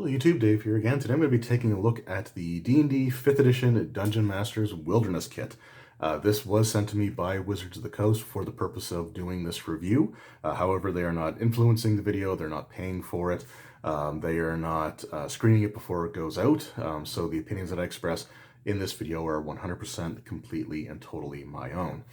Hello YouTube, Dave here again. Today I'm going to be taking a look at the D&D 5th edition Dungeon Masters Wilderness Kit. This was sent to me by Wizards of the Coast for the purpose of doing this review. However, they are not influencing the video, they're not paying for it, they are not screening it before it goes out, so the opinions that I express in this video are 100% completely and totally my own.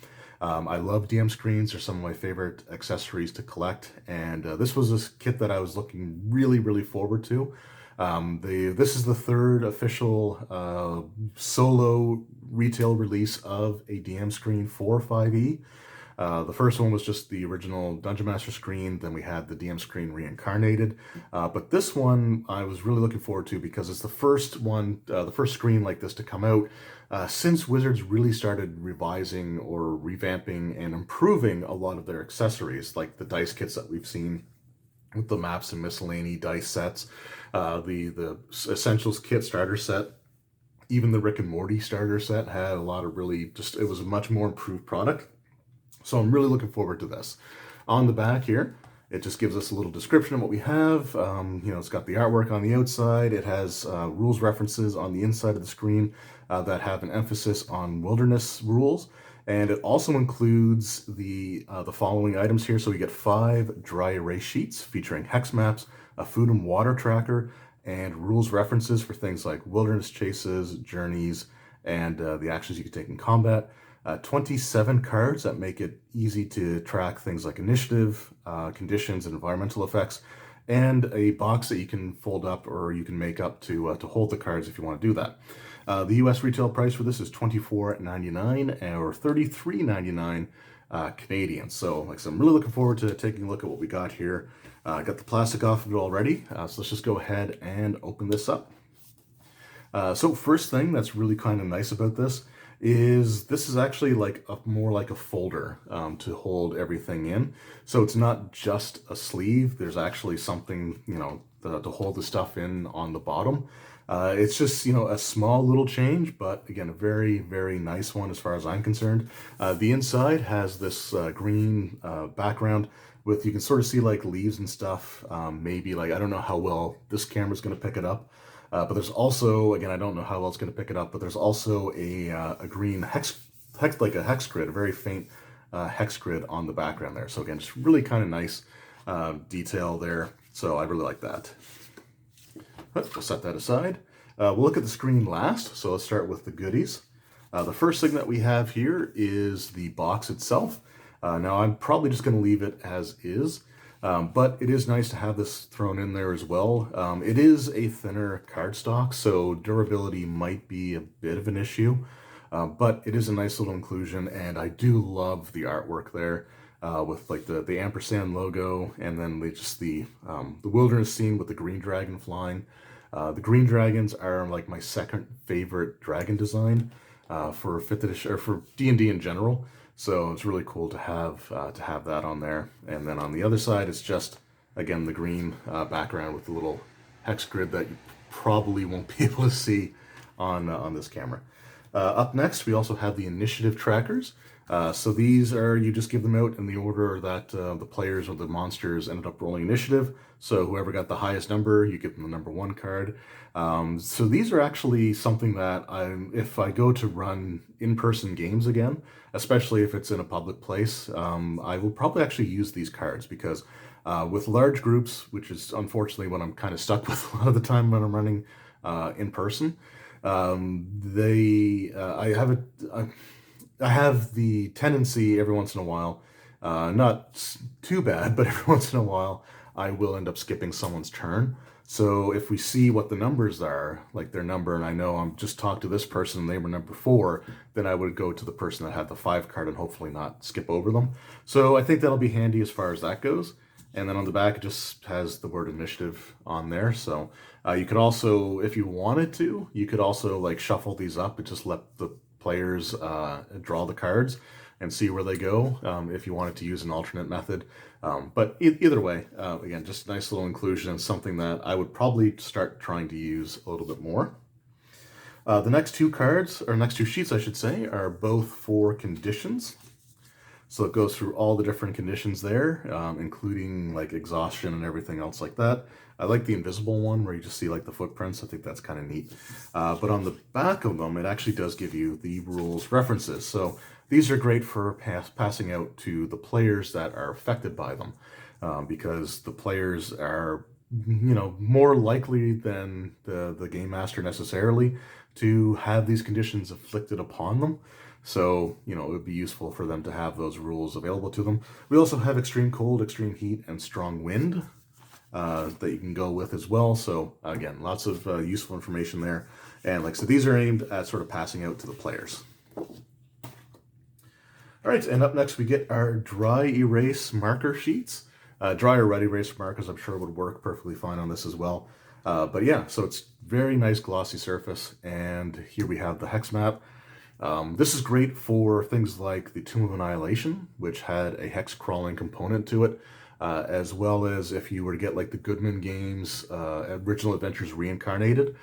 I love DM screens. They're some of my favorite accessories to collect, and this was a kit that I was looking really forward to. This is the third official solo retail release of a DM screen for 5e. The first one was just the original Dungeon Master screen, then we had the DM screen reincarnated. But this one I was really looking forward to because it's the first one, the first screen like this to come out since Wizards really started revising or revamping and improving a lot of their accessories, like the dice kits that we've seen with the maps and miscellany dice sets, the Essentials kit starter set. Even the Rick and Morty starter set had a lot of really it was a much more improved product. So I'm really looking forward to this. On the back here, it just gives us a little description of what we have. It's got the artwork on the outside. It has rules references on the inside of the screen that have an emphasis on wilderness rules. And it also includes the following items here. So we get 5 dry erase sheets featuring hex maps, a food and water tracker, and rules references for things like wilderness chases, journeys, and the actions you can take in combat. 27 cards that make it easy to track things like initiative, conditions, and environmental effects, and a box that you can fold up or you can make up to hold the cards if you want to do that. The US retail price for this is $24.99 or $33.99 Canadian. So like I said, I'm really looking forward to taking a look at what we got here. I got the plastic off of it already, so let's just go ahead and open this up. So first thing that's really kind of nice about this is actually like more like a folder to hold everything in. So it's not just a sleeve. There's actually something, to hold the stuff in on the bottom. It's just, a small little change, but again, a very nice one as far as I'm concerned. The inside has this green background with, you can sort of see like leaves and stuff. Maybe like, I don't know how well this camera's going to pick it up. But there's also, again, I don't know how well it's going to pick it up, but there's also a green hex, like a hex grid, a very faint hex grid on the background there. So again, just really kind of nice detail there. So I really like that. We'll set that aside. We'll look at the screen last. So let's start with the goodies. The first thing that we have here is the box itself. Now I'm probably just going to leave it as is. But it is nice to have this thrown in there as well. It is a thinner cardstock, so durability might be a bit of an issue, but it is a nice little inclusion, and I do love the artwork there with like the ampersand logo, and then the wilderness scene with the green dragon flying. The green dragons are like my second favorite dragon design for 5th edition or for D&D in general. So it's really cool to have that on there. And then on the other side, it's just, again, the green background with the little hex grid that you probably won't be able to see on this camera. Up next, we also have the initiative trackers. So these are, you just give them out in the order that the players or the monsters ended up rolling initiative. So whoever got the highest number, you give them the number 1 card. So these are actually something that if I go to run in-person games again, especially if it's in a public place, I will probably actually use these cards because with large groups, which is unfortunately what I'm kind of stuck with a lot of the time when I'm running in person, I have the tendency every once in a while, not too bad, but every once in a while, I will end up skipping someone's turn. So if we see what the numbers are, like their number, and I know I'm just talked to this person and they were number 4, then I would go to the person that had the 5 card and hopefully not skip over them. So I think that'll be handy as far as that goes. And then on the back, it just has the word initiative on there. So you could also, if you wanted to, you could also like shuffle these up and just let the players draw the cards and see where they go if you wanted to use an alternate method. But either way, again, just a nice little inclusion and something that I would probably start trying to use a little bit more. The next 2 cards, or next 2 sheets, I should say, are both for conditions. So it goes through all the different conditions there, including like exhaustion and everything else like that. I like the invisible one where you just see like the footprints. I think that's kind of neat. But on the back of them, it actually does give you the rules references. So these are great for passing out to the players that are affected by them, because the players are, more likely than the game master necessarily to have these conditions afflicted upon them. So, it would be useful for them to have those rules available to them. We also have extreme cold, extreme heat, and strong wind that you can go with as well. So, again, lots of useful information there. And like I said, these are aimed at sort of passing out to the players. All right, and up next we get our dry erase marker sheets. Dry or wet erase markers, I'm sure, would work perfectly fine on this as well. But yeah, so it's very nice glossy surface. And here we have the hex map. This is great for things like the Tomb of Annihilation, which had a hex crawling component to it, as well as if you were to get like the Goodman Games Original Adventures Reincarnated,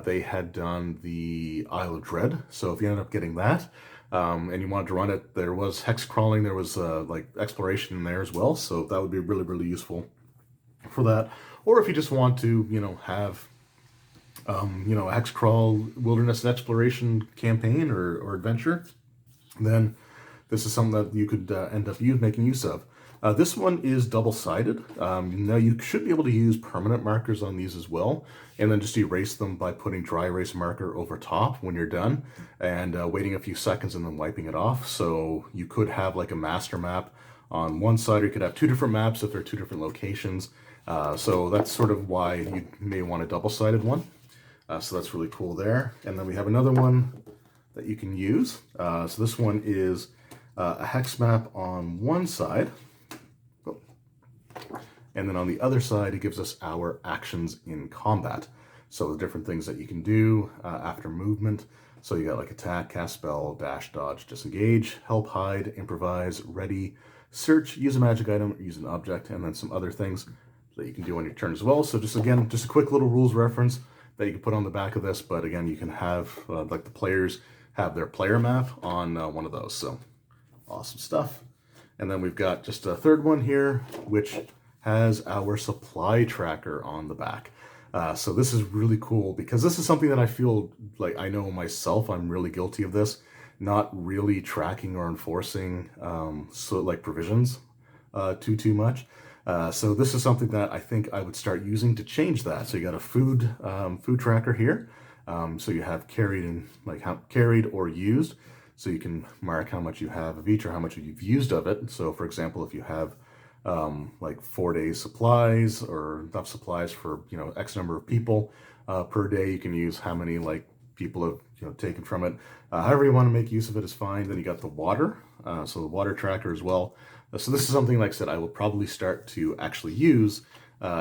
they had done the Isle of Dread. So if you ended up getting that, and you wanted to run it, there was hex crawling, there was like exploration in there as well. So that would be really, really useful for that. Or if you just want to, have a hex crawl wilderness exploration campaign or adventure, then this is something that you could end up making use of. This one is double-sided. Now you should be able to use permanent markers on these as well, and then just erase them by putting dry erase marker over top when you're done, and waiting a few seconds and then wiping it off. So you could have like a master map on one side, or you could have two different maps if they're two different locations. So that's sort of why you may want a double-sided one. So that's really cool there. And then we have another one that you can use. So this one is a hex map on one side. And then on the other side, it gives us our actions in combat. So the different things that you can do after movement. So you got like attack, cast spell, dash, dodge, disengage, help, hide, improvise, ready, search, use a magic item, use an object, and then some other things that you can do on your turn as well. So just a quick little rules reference that you can put on the back of this, but again, you can have like the players have their player map on one of those. So awesome stuff. And then we've got just a third one here, which has our supply tracker on the back. So this is really cool because this is something that I feel like I know myself, I'm really guilty of this, not really tracking or enforcing provisions too much. So this is something that I think I would start using to change that. So you got a food tracker here. So you have carried and carried or used. So you can mark how much you have of each or how much you've used of it. So for example, if you have 4 days supplies or enough supplies for, X number of people per day, you can use how many people have, taken from it. However you want to make use of it is fine. Then you got the water. So the water tracker as well. So this is something, like I said, I will probably start to actually use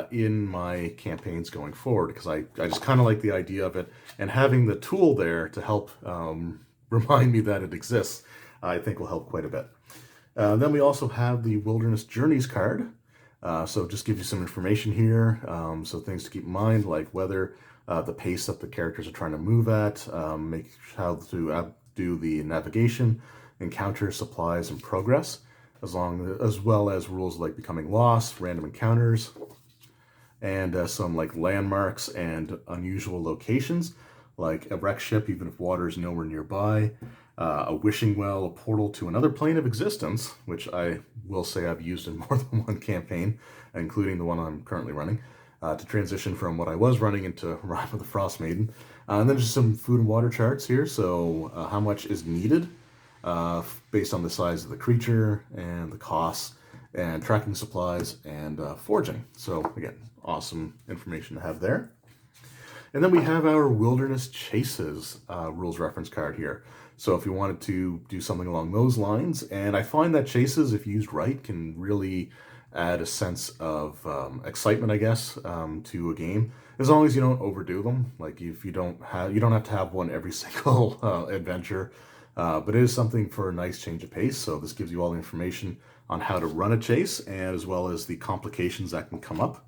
in my campaigns going forward, because I just kind of like the idea of it, and having the tool there to help remind me that it exists, I think will help quite a bit. Then we also have the Wilderness Journeys card. So just give you some information here. So things to keep in mind, like whether the pace that the characters are trying to move at, how to do the navigation, encounter, supplies, and progress, as well as rules like becoming lost, random encounters, and some landmarks and unusual locations, like a wreck ship, even if water is nowhere nearby, a wishing well, a portal to another plane of existence, which I will say I've used in more than one campaign, including the one I'm currently running, to transition from what I was running into Rime of the Frost Maiden. And then just some food and water charts here, so how much is needed based on the size of the creature and the costs, and tracking supplies and foraging. So again, awesome information to have there. And then we have our Wilderness Chases rules reference card here. So if you wanted to do something along those lines, and I find that chases, if used right, can really add a sense of excitement, I guess, to a game, as long as you don't overdo them. Like if you don't have to have one every single adventure, but it is something for a nice change of pace. So this gives you all the information on how to run a chase, and as well as the complications that can come up,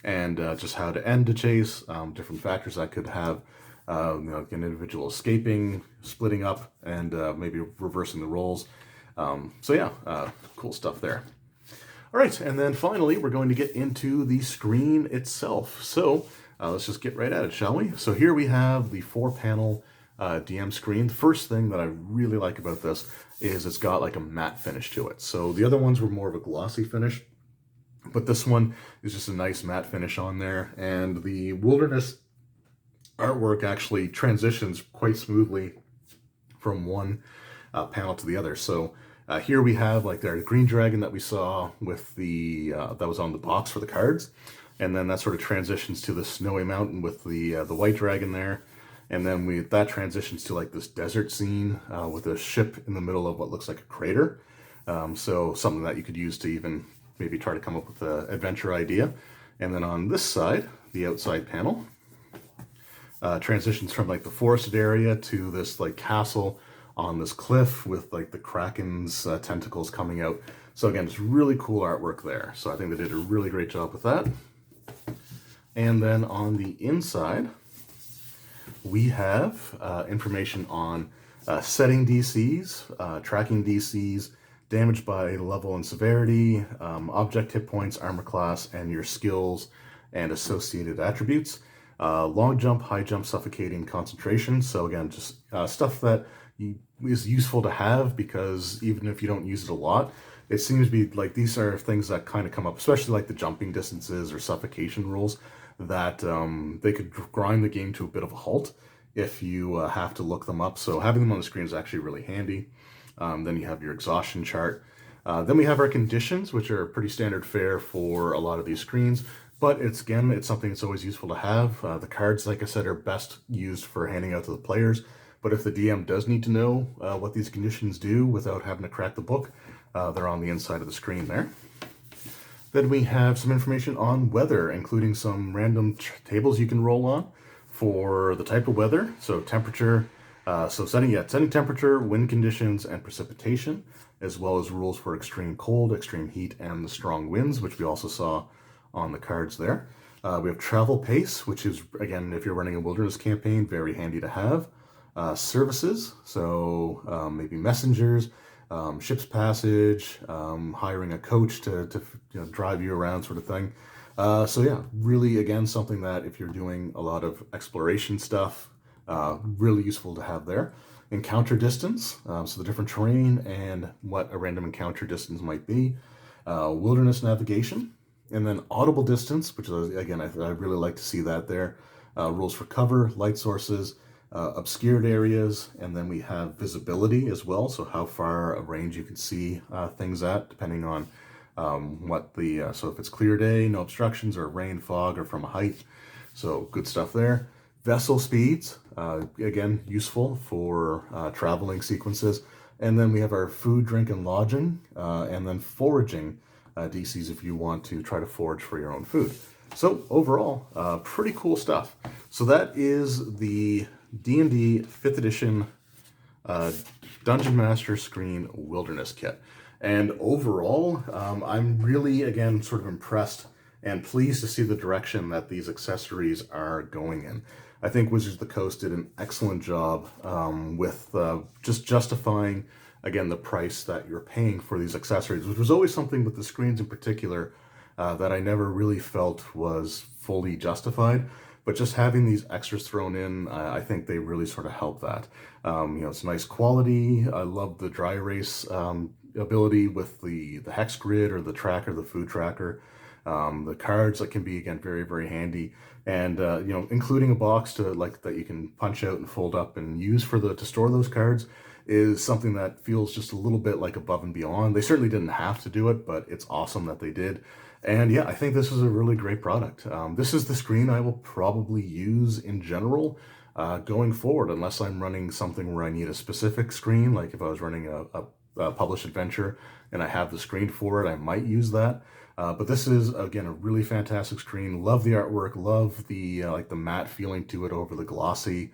and just how to end a chase, different factors that could have, an individual escaping, splitting up, and maybe reversing the roles. So yeah, cool stuff there. All right, and then finally, we're going to get into the screen itself. So let's just get right at it, shall we? So here we have the 4-panel DM screen. The first thing that I really like about this is it's got like a matte finish to it. So the other ones were more of a glossy finish, but this one is just a nice matte finish on there. And the Wilderness artwork actually transitions quite smoothly from one panel to the other. So here we have like their green dragon that we saw with the that was on the box for the cards, and then that sort of transitions to the snowy mountain with the white dragon there, and then that transitions to like this desert scene with a ship in the middle of what looks like a crater. So something that you could use to even maybe try to come up with an adventure idea. And then on this side, the outside panel transitions from like the forested area to this like castle on this cliff with like the Kraken's tentacles coming out. So again, it's really cool artwork there. So I think they did a really great job with that. And then on the inside, we have information on setting DCs, tracking DCs, damage by level and severity, object hit points, armor class, and your skills and associated attributes. Long jump, high jump, suffocating, concentration. So again, just stuff that is useful to have, because even if you don't use it a lot, it seems to be like these are things that kind of come up, especially like the jumping distances or suffocation rules, that they could grind the game to a bit of a halt if you have to look them up. So having them on the screen is actually really handy. Then you have your exhaustion chart. Then we have our conditions, which are pretty standard fare for a lot of these screens. But it's something that's always useful to have. The cards, like I said, are best used for handing out to the players. But if the DM does need to know what these conditions do without having to crack the book, they're on the inside of the screen there. Then we have some information on weather, including some random tables you can roll on for the type of weather. So temperature, setting temperature, wind conditions, and precipitation, as well as rules for extreme cold, extreme heat, and the strong winds, which we also saw on the cards there. We have travel pace, which is, again, if you're running a wilderness campaign, very handy to have. Services, so maybe messengers, ship's passage, hiring a coach to drive you around, sort of thing. So yeah, really, again, something that if you're doing a lot of exploration stuff, really useful to have there. Encounter distance, so the different terrain and what a random encounter distance might be. Wilderness navigation, and then audible distance, which is, again, I really like to see that there. Rules for cover, light sources, obscured areas, and then we have visibility as well, so how far a range you can see things at, depending on so if it's clear day, no obstructions, or rain, fog, or from a height. So good stuff there. Vessel speeds, again, useful for traveling sequences. And then we have our food, drink, and lodging, and then foraging DCs if you want to try to forage for your own food. So overall, pretty cool stuff. So that is the D&D 5th edition Dungeon Master Screen Wilderness Kit. And overall, I'm really, again, sort of impressed and pleased to see the direction that these accessories are going in. I think Wizards of the Coast did an excellent job with just justifying, again, the price that you're paying for these accessories, which was always something with the screens in particular that I never really felt was fully justified. But just having these extras thrown in, I think they really sort of help that. It's nice quality. I love the dry erase ability with the hex grid or the tracker, the food tracker. The cards that can be, again, very, very handy. And, including a box that you can punch out and fold up and use to store those cards is something that feels just a little bit like above and beyond. They certainly didn't have to do it, but it's awesome that they did. And yeah, I think this is a really great product. This is the screen I will probably use in general going forward, unless I'm running something where I need a specific screen. Like if I was running a published adventure and I have the screen for it, I might use that. But this is, again, a really fantastic screen. Love the artwork, love the the matte feeling to it over the glossy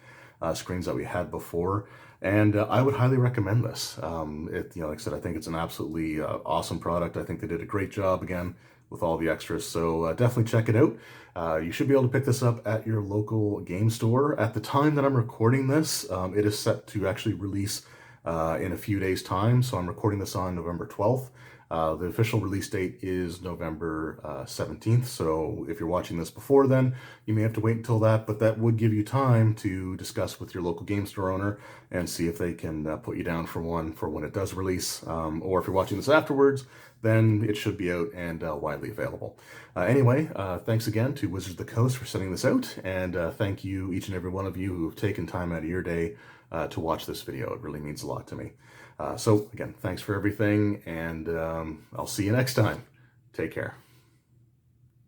screens that we had before. And I would highly recommend this. Like I said, I think it's an absolutely awesome product. I think they did a great job, again, with all the extras. So definitely check it out. You should be able to pick this up at your local game store. At the time that I'm recording this, it is set to actually release in a few days' time. So I'm recording this on November 12th. The official release date is November 17th, so if you're watching this before then, you may have to wait until that, but that would give you time to discuss with your local game store owner and see if they can put you down for one for when it does release, or if you're watching this afterwards, then it should be out and widely available. Anyway, thanks again to Wizards of the Coast for sending this out, and thank you, each and every one of you who have taken time out of your day to watch this video. It really means a lot to me. So again, thanks for everything, and I'll see you next time. Take care.